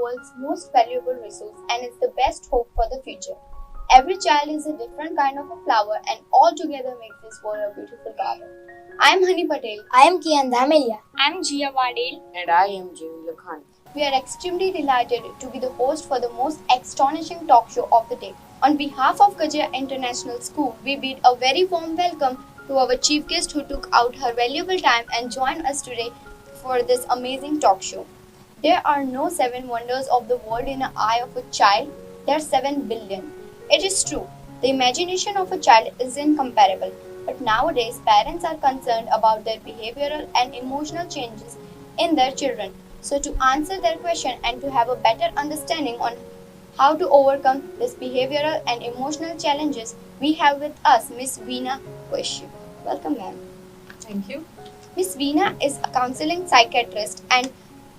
world's most valuable resource and is the best hope for the future. Every child is a different kind of a flower and all together makes this world a beautiful garden. I am Hani Patel. I am Kian Dhamelia. I'm Jia Wadel. And I am Jamil Khan. We are extremely delighted to be the host for the most astonishing talk show of the day. On behalf of Gajra International School, we bid a very warm welcome to our chief guest who took out her valuable time and joined us today for this amazing talk show. There are no 7 wonders of the world in the eye of a child, there are 7 billion. It is true, the imagination of a child is incomparable, but nowadays parents are concerned about their behavioral and emotional changes in their children. So to answer their question and to have a better understanding on how to overcome these behavioral and emotional challenges, we have with us Miss Veena Koshi. Welcome, ma'am. Thank you. Miss Veena is a counseling psychiatrist and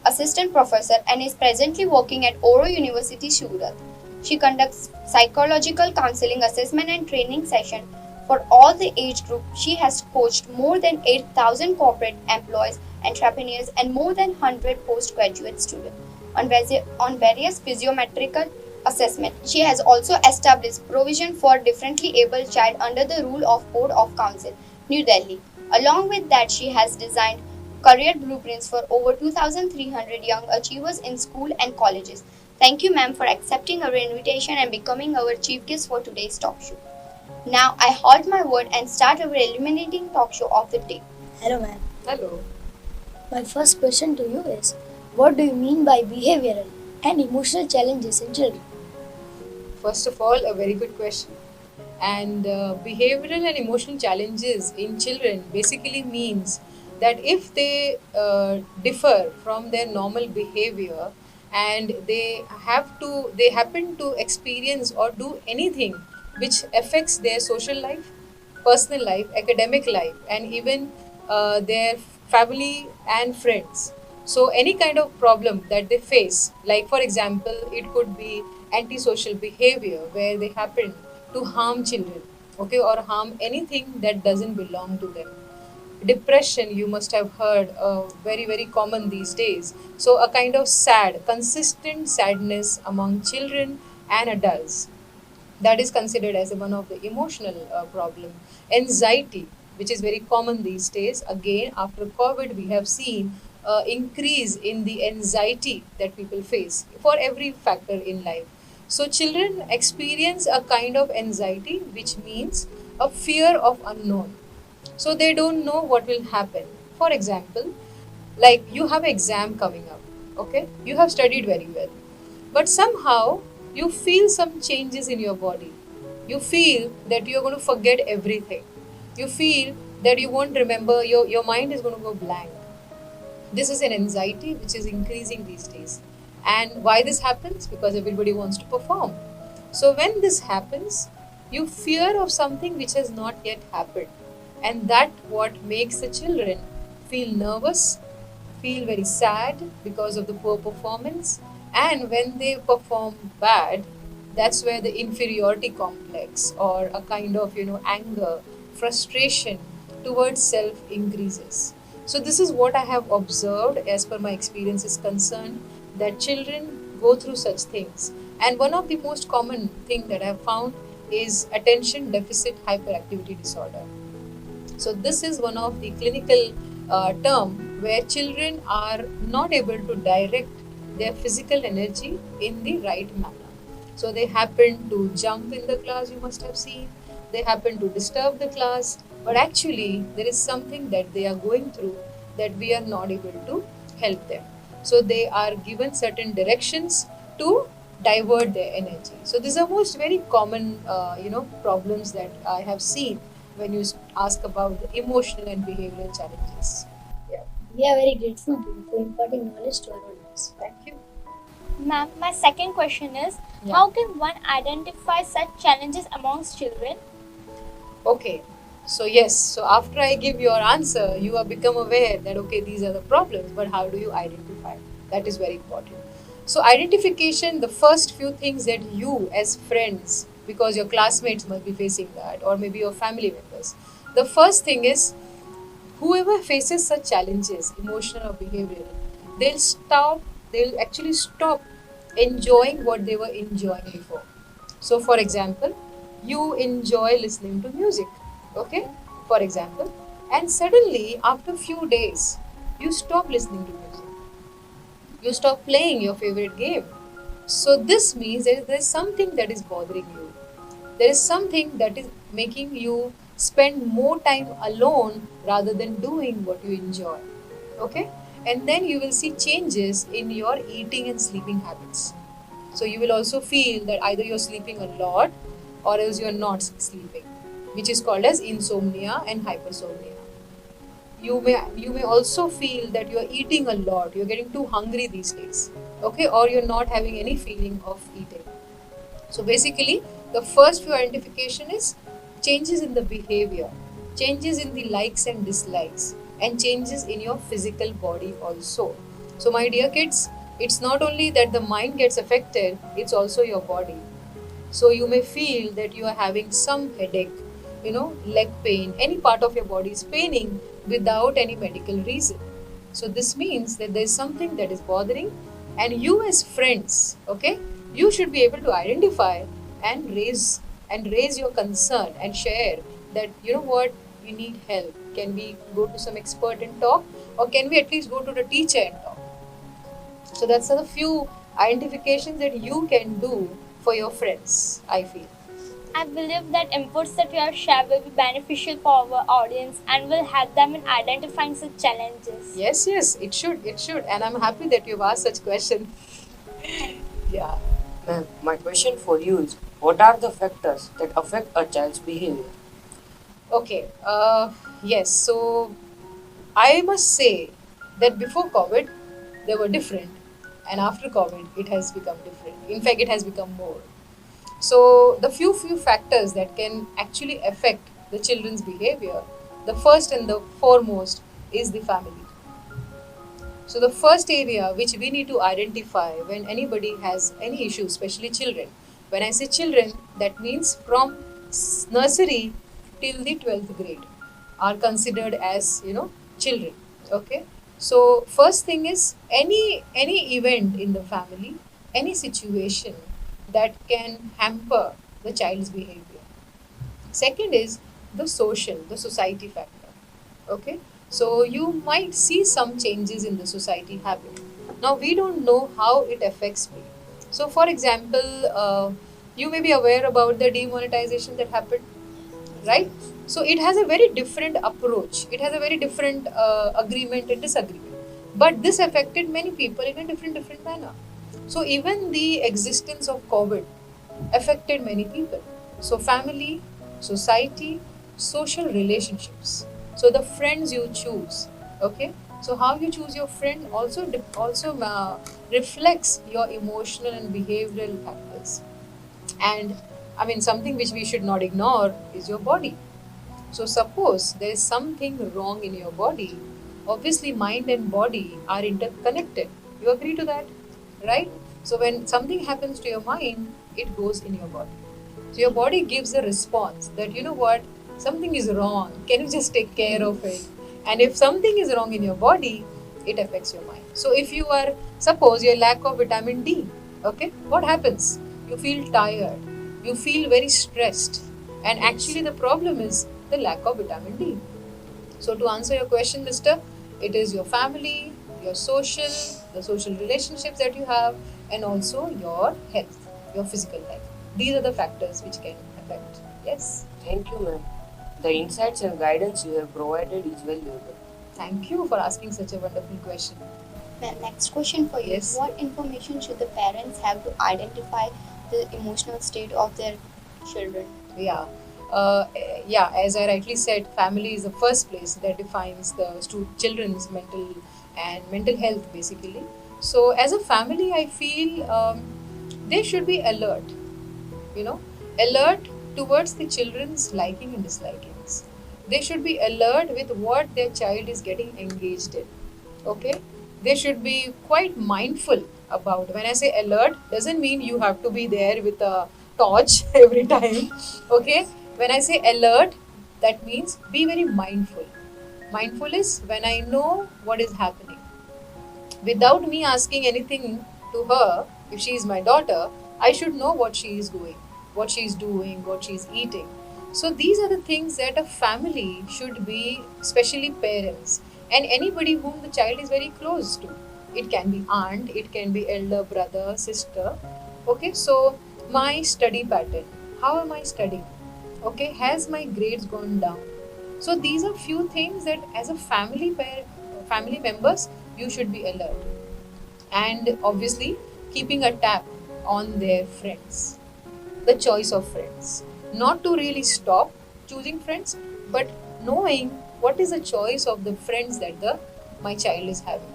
assistant professor and is presently working at Oro University, Surat. She conducts psychological counseling assessment and training sessions for all the age group. She has coached more than 8,000 corporate employees, entrepreneurs, and more than 100 postgraduate students on various physiometrical assessments. She has also established provision for differently abled child under the rule of Board of Council, New Delhi. Along with that, she has designed career blueprints for over 2,300 young achievers in school and colleges. Thank you, ma'am, for accepting our invitation and becoming our chief guest for today's talk show. Now, I halt my word and start our illuminating talk show of the day. Hello, ma'am. Hello. My first question to you is, what do you mean by behavioral and emotional challenges in children? First of all, a very good question. And behavioral and emotional challenges in children basically means that if they differ from their normal behavior and they happen to experience or do anything which affects their social life, personal life, academic life, and even their family and friends. So any kind of problem that they face, like for example, it could be antisocial behavior where they happen to harm children, okay, or harm anything that doesn't belong to them. Depression, you must have heard, very common these days. So a kind of consistent sadness among children and adults, that is considered as one of the emotional problem. Anxiety, which is very common these days. Again, after COVID, we have seen increase in the anxiety that people face for every factor in life. So children experience a kind of anxiety, which means a fear of unknown. So they don't know what will happen. For example, like you have exam coming up, okay? You have studied very well, but somehow you feel some changes in your body. You feel that you're going to forget everything. You feel that you won't remember, your mind is going to go blank. This is an anxiety which is increasing these days. And why this happens? Because everybody wants to perform. So when this happens, you fear of something which has not yet happened. And that what makes the children feel nervous, feel very sad because of the poor performance. And when they perform bad, that's where the inferiority complex or a kind of anger, frustration towards self increases. So this is what I have observed as per my experience is concerned, that children go through such things. And one of the most common thing that I have found is attention deficit hyperactivity disorder. So this is one of the clinical term where children are not able to direct their physical energy in the right manner. So they happen to jump in the class, you must have seen. They happen to disturb the class, but actually there is something that they are going through that we are not able to help them. So they are given certain directions to divert their energy. So these are most very common, problems that I have seen when you ask about the emotional and behavioral challenges. Yeah. We are very grateful to you for imparting knowledge to our audience. Thank you. Ma'am, my second question is, Yeah. how can one identify such challenges amongst children? Okay. So yes, so after I give your answer, you have become aware that okay, these are the problems, but how do you identify? That is very important. So identification, the first few things that you as friends, because your classmates must be facing that, or maybe your family members, the first thing is whoever faces such challenges, emotional or behavioral, they'll actually stop enjoying what they were enjoying before. So, for example, you enjoy listening to music, okay? For example, and suddenly after few days, you stop listening to music, you stop playing your favorite game. So, this means that there is something that is bothering you. There is something that is making you spend more time alone rather than doing what you enjoy. Okay? And then you will see changes in your eating and sleeping habits. So you will also feel that either you're sleeping a lot or else you're not sleeping, which is called as insomnia and hypersomnia. You may also feel that you're eating a lot, you're getting too hungry these days, okay, or you're not having any feeling of eating. So basically, the first few identification is changes in the behavior, changes in the likes and dislikes, and changes in your physical body also. So my dear kids, it's not only that the mind gets affected, it's also your body. So you may feel that you are having some headache, leg pain, any part of your body is paining without any medical reason. So this means that there is something that is bothering, and you as friends, okay, you should be able to identify and raise your concern and share that what, we need help. Can we go to some expert and talk, or can we at least go to the teacher and talk? So that's the few identifications that you can do for your friends, I feel. I believe that inputs that you have shared will be beneficial for our audience and will help them in identifying such challenges. Yes, it should. And I'm happy that you've asked such question. Yeah. Ma'am, my question for you is what are the factors that affect a child's behavior? Okay. Yes. So I must say that before COVID, they were different, and after COVID, it has become different. In fact, it has become more. So the few factors that can actually affect the children's behavior, the first and the foremost is the family. So the first area which we need to identify when anybody has any issue, especially children. When I say children, that means from nursery till the 12th grade are considered as children. Okay. So first thing is any event in the family, any situation that can hamper the child's behavior. Second is the society factor. Okay, so you might see some changes in the society habit. Now we don't know how it affects me. So, for example, you may be aware about the demonetization that happened, right? So it has a very different approach. It has a very different agreement and disagreement. But this affected many people in a different manner. So even the existence of COVID affected many people. So family, society, social relationships. So the friends you choose, okay. So how you choose your friend also reflects your emotional and behavioral factors. And I mean, something which we should not ignore is your body. So suppose there is something wrong in your body, obviously mind and body are interconnected. You agree to that, right? So when something happens to your mind, it goes in your body. So your body gives a response that what, something is wrong. Can you just take care of it? And if something is wrong in your body, it affects your mind. So if you are, suppose your lack of vitamin D, okay, what happens? You feel tired, you feel very stressed, and actually the problem is the lack of vitamin D. So to answer your question, Mister, it is your family, the social relationships that you have, and also your health, your physical health. These are the factors which can affect. Yes. Thank you, ma'am. The insights and guidance you have provided is valuable. Thank you for asking such a wonderful question. Well, next question for you. Yes. What information should the parents have to identify the emotional state of their children? Yeah. Yeah, as I rightly said, family is the first place that defines the children's mental health basically. So as a family, I feel they should be alert, alert towards the children's liking and dislikings. They should be alert with what their child is getting engaged in. Okay, they should be quite mindful about. When I say alert, doesn't mean you have to be there with a torch every time. Okay, when I say alert, that means be very mindful. Mindful is when I know what is happening without me asking anything to her, If she is my daughter, I should know what she is going, what she is doing, what she is eating. So these are the things that a family should be, especially parents and anybody whom the child is very close to. It can be aunt, it can be elder brother, sister. Okay, so my study pattern, how am I studying? Okay, has my grades gone down? So these are few things that as a family members you should be alert, and obviously keeping a tab on their friends, the choice of friends, not to really stop choosing friends, but knowing what is the choice of the friends that the my child is having.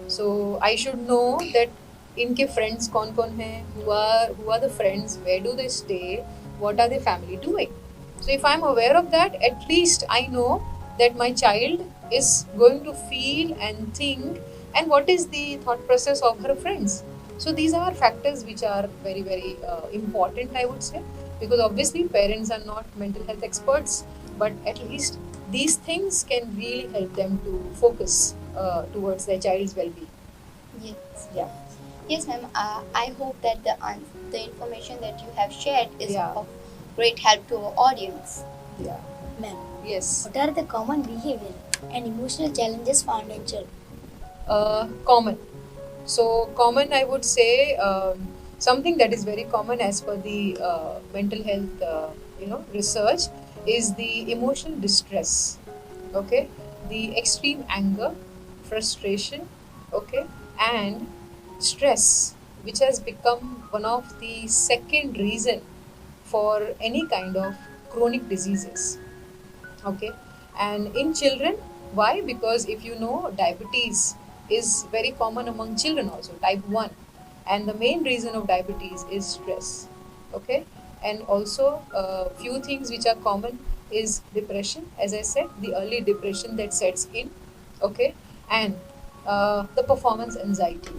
So I should know that इनके friends कौन कौन हैं, who are the friends, where do they stay, what are their family doing. So if I'm aware of that, at least I know that my child is going to feel and think, and what is the thought process of her friends. So these are factors which are very important, I would say, because obviously parents are not mental health experts, but at least these things can really help them to focus towards their child's well-being. Yes. Yeah. Yes, ma'am. I hope that the information that you have shared is Yeah. of great help to our audience. Yeah. Ma'am, Yes. what are the common behavior and emotional challenges found in children? Common. So common, I would say, something that is very common as per the mental health, research, is the emotional distress. Okay, the extreme anger, frustration. Okay, and stress, which has become one of the second reason for any kind of chronic diseases. Okay, and in children, why? Because if you know, diabetes is very common among children also, type 1, and the main reason of diabetes is stress. Okay, and also few things which are common is depression, as I said, the early depression that sets in. Okay, and the performance anxiety.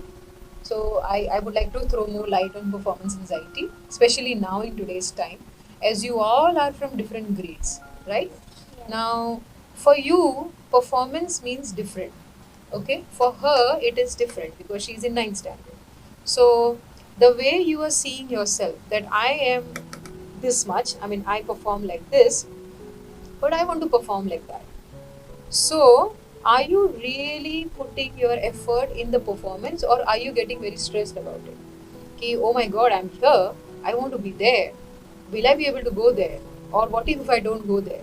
So I would like to throw more light on performance anxiety, especially now in today's time, as you all are from different grades, right? Now, for you, performance means different. Okay, for her it is different because she's in ninth standard. So the way you are seeing yourself, that I am this much, I mean I perform like this, but I want to perform like that. So, are you really putting your effort in the performance, or are you getting very stressed about it? Ki, oh my god, I'm here, I want to be there. Will I be able to go there? Or what if I don't go there?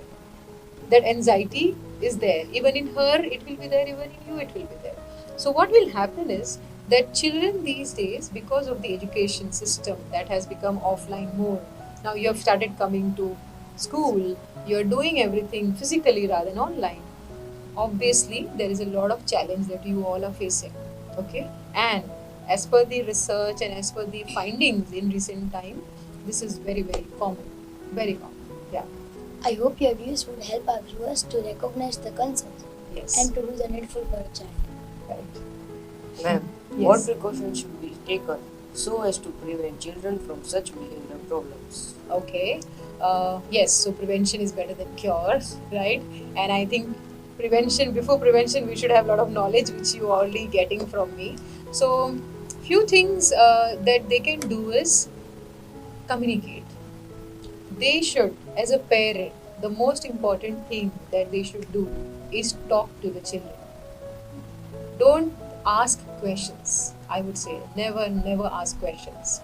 That anxiety is there. Even in her, it will be there, even in you, it will be there. So, what will happen is that children these days, because of the education system that has become offline more, now you have started coming to school, you're doing everything physically rather than online. Obviously, there is a lot of challenge that you all are facing. Okay, and as per the research and as per the findings in recent time, this is very common, very common. Yeah. I hope your views would help our viewers to recognize the concerns Yes. and to do the needful for a child. Correct. Ma'am, Yes. what precautions should be taken so as to prevent children from such behavioral problems? Okay. Yes. So prevention is better than cure, right? And I think before prevention, we should have a lot of knowledge, which you are already getting from me. So, few things that they can do is communicate. They should, as a parent, the most important thing that they should do is talk to the children. Don't ask questions. I would say never ask questions.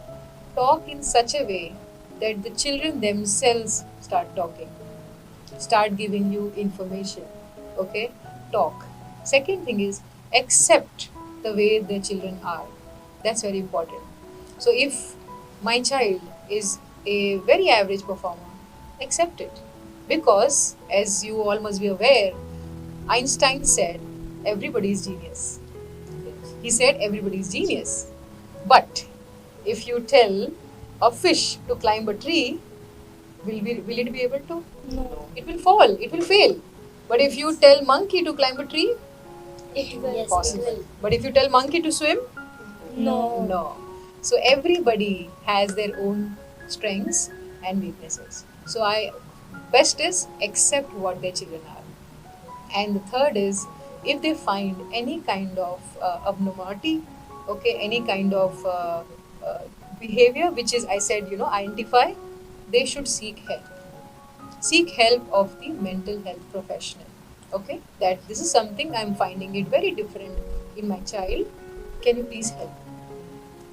Talk in such a way that the children themselves start talking, start giving you information. Okay, talk. Second thing is accept the way the children are. That's very important. So if my child is a very average performer, accept it, because as you all must be aware, Einstein said everybody is genius. He said everybody is genius. But if you tell a fish to climb a tree, will it be able to? No. It will fall, it will fail. But if you tell monkey to climb a tree, It will. Yes, possible. it will. But if you tell monkey to swim, No. no. So everybody has their own strengths and weaknesses. So best is accept what their children are. And the third is, if they find any kind of abnormality, okay, any kind of uh, behavior, which is, I said, identify, they should seek help. Seek help of the mental health professional. Okay, that this is something I'm finding it very different in my child. Can you please help?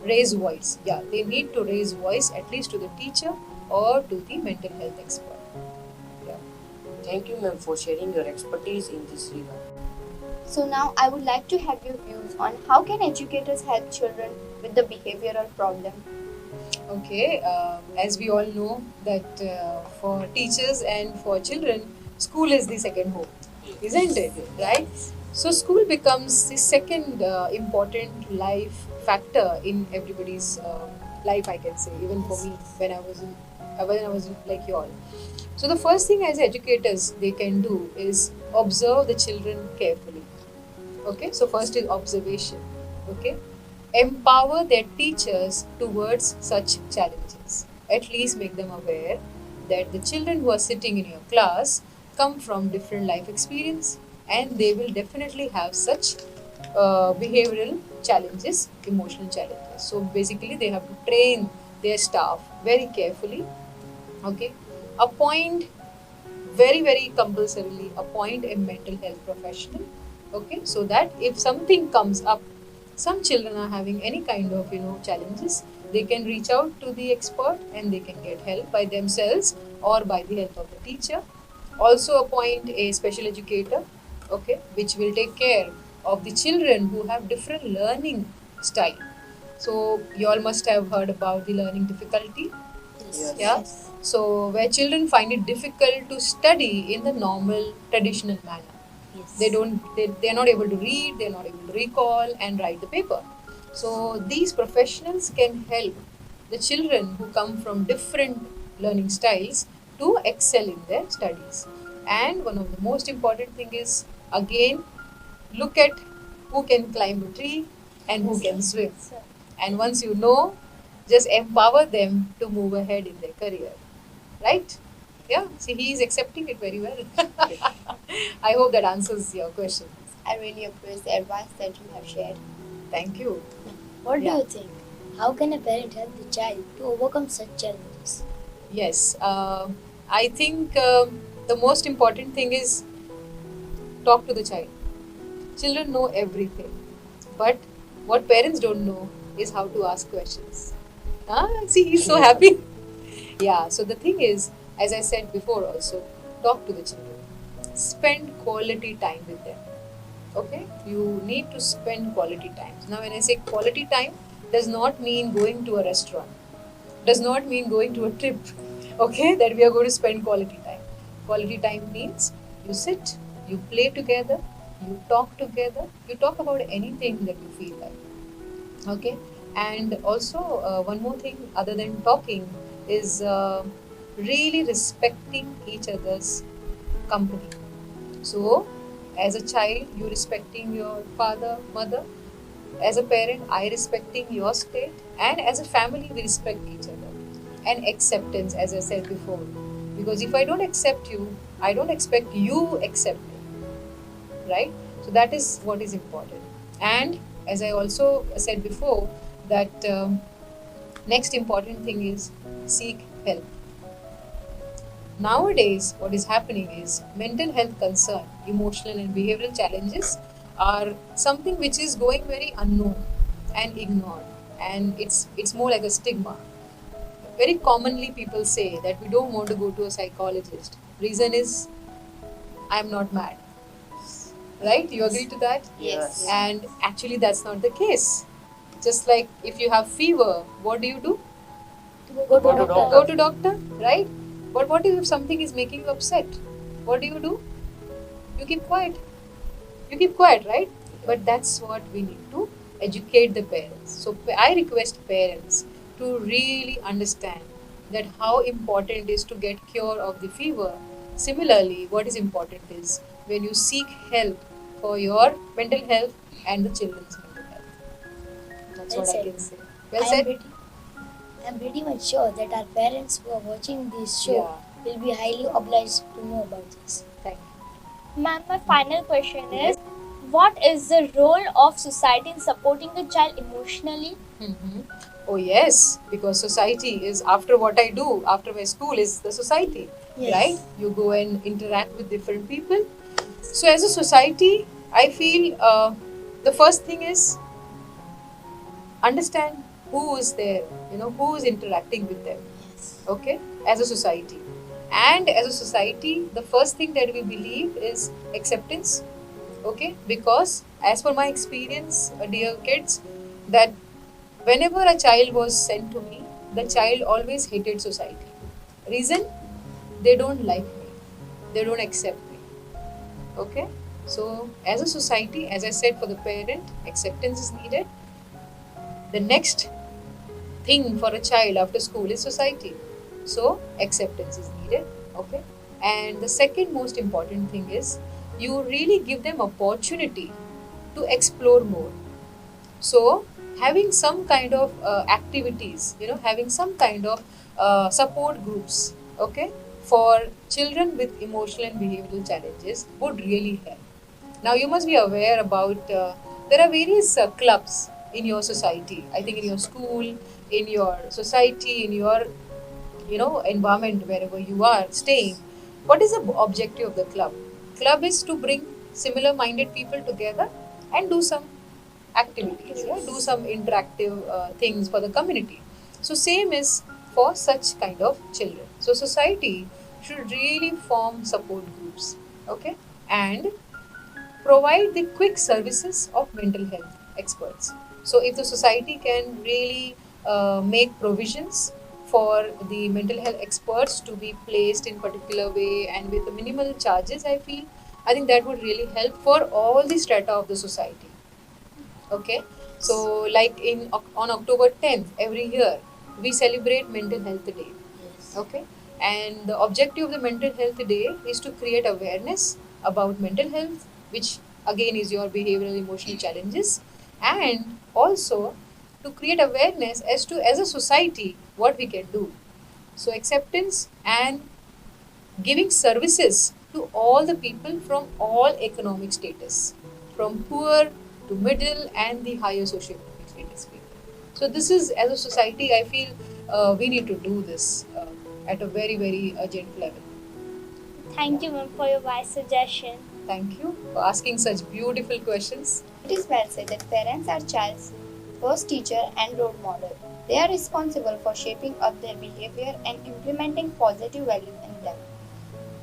Raise voice. Yeah, they need to raise voice at least to the teacher or to the mental health expert. Yeah. Thank you, ma'am, for sharing your expertise in this regard. So now I would like to have your views on how can educators help children with the behavioral problem. Okay, as we all know that for teachers and for children, school is the second home, isn't it? Right? So school becomes the second important life factor in everybody's life. I can say, even for me, when I was like you all. So the first thing as educators they can do is observe the children carefully. Okay, so first is observation. Okay, empower their teachers towards such challenges. At least make them aware that the children who are sitting in your class come from different life experience and they will definitely have such behavioral challenges, emotional challenges. So basically, they have to train their staff very carefully. Okay, appoint very compulsorily appoint a mental health professional. Okay, so that if something comes up, some children are having any kind of challenges, they can reach out to the expert and they can get help by themselves or by the help of the teacher. Also appoint a special educator, okay, which will take care of the children who have different learning style. So you all must have heard about the learning difficulty. Yes. Yeah. So where children find it difficult to study in the normal traditional manner. They're not able to read, they're not able to recall and write the paper. So these professionals can help the children who come from different learning styles to excel in their studies. And one of the most important thing is again look at who can climb a tree and who can swim. And once you know, just empower them to move ahead in their career. Right? Yeah, see, he is accepting it very well. I hope that answers your question. I really appreciate the advice that you have shared. Thank you. What do Yeah. you think? How can a parent help the child to overcome such challenges? Yes, I think the most important thing is talk to the child. Children know everything, but what parents don't know is how to ask questions. See, he's so happy. Yeah, so the thing is, as I said before, also talk to the children, spend quality time with them. Okay, you need to spend quality time. Now, when I say quality time, does not mean going to a restaurant, does not mean going to a trip. Okay, that we are going to spend quality time. Quality time means you sit, you play together, you talk together, you talk about anything that you feel like. Okay, and also one more thing other than talking is really respecting each other's company. So, as a child, you respecting your father, mother. As a parent, I respecting your state, and as a family, we respect each other. And acceptance, as I said before, because if I don't accept you, I don't expect you accept me, right? So that is what is important. And as I also said before, that next important thing is seek help. Nowadays, what is happening is mental health concern, emotional and behavioral challenges are something which is going very unknown and ignored, and it's more like a stigma. Very commonly, people say that we don't want to go to a psychologist. Reason is, I'm not mad. Right? You agree to that? Yes. And actually, that's not the case. Just like if you have fever, what do you do? Go to Go to doctor. doctor. Go to doctor, right? But what if something is making you upset? What do? You keep quiet. You keep quiet, right? But that's what we need to educate the parents. So I request parents to really understand that how important it is to get cure of the fever. Similarly, what is important is when you seek help for your mental health and the children's mental health. That's Well what I said. can say. Well I am said. pretty, I am pretty much sure that our parents who are watching this show Yeah. will be highly obliged to know about this. Thank you. Ma'am, my final question is, what is the role of society in supporting the child emotionally Hmm. Oh, yes, because society is after what I do, after my school is the society, Yes. right? You go and interact with different people. So, as a society, I feel the first thing is understand who is there, who is interacting with them, okay, as a society. And as a society, the first thing that we believe is acceptance, okay, because as per my experience, dear kids, that whenever a child was sent to me, the child always hated society. Reason? They don't like me, they don't accept me, okay. So as a society, as I said, for the parent, acceptance is needed. The next thing for a child after school is society, so acceptance is needed, okay. And the second most important thing is you really give them opportunity to explore more. So having some kind of activities, having some kind of support groups, okay, for children with emotional and behavioral challenges would really help. Now you must be aware about there are various clubs in your society. I think in your school, in your society, in your environment wherever you are staying. What is the objective of the club? Club is to bring similar minded people together and do some activities, yeah, do some interactive things for the community. So same is for such kind of children. So society should really form support groups, okay, and provide the quick services of mental health experts. So, if the society can really make provisions for the mental health experts to be placed in particular way and with the minimal charges, I think that would really help for all the strata of the society. Okay, so like on October 10th every year we celebrate Mental Health Day. Okay, and the objective of the Mental Health Day is to create awareness about mental health, which again is your behavioral emotional challenges, and also to create awareness as to as a society what we can do. So acceptance and giving services to all the people from all economic status, from poor to middle and the higher socioeconomic status people. So this is, as a society, I feel we need to do this at a very, very urgent level. Thank you, ma'am, for your wise suggestion. Thank you for asking such beautiful questions. It is well said that parents are child's first teacher and role model. They are responsible for shaping up their behavior and implementing positive values in them.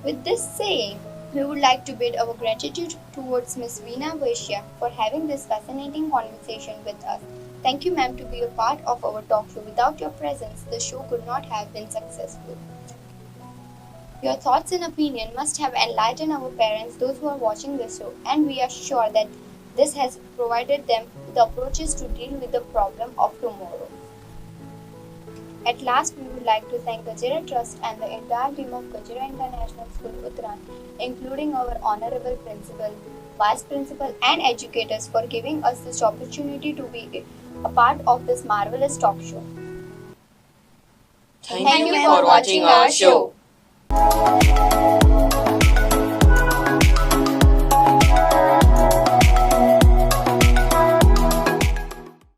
With this saying, we would like to bid our gratitude towards Ms. Veena Vaishya for having this fascinating conversation with us. Thank you, ma'am, to be a part of our talk show. Without your presence, the show could not have been successful. Your thoughts and opinion must have enlightened our parents, those who are watching this show, and we are sure that this has provided them the approaches to deal with the problem of tomorrow. At last, we would like to thank Gajera Trust and the entire team of Gajera International School, Uttaran, including our Honorable Principal, Vice Principal, and educators for giving us this opportunity to be a part of this marvelous talk show. Thank you for watching our show.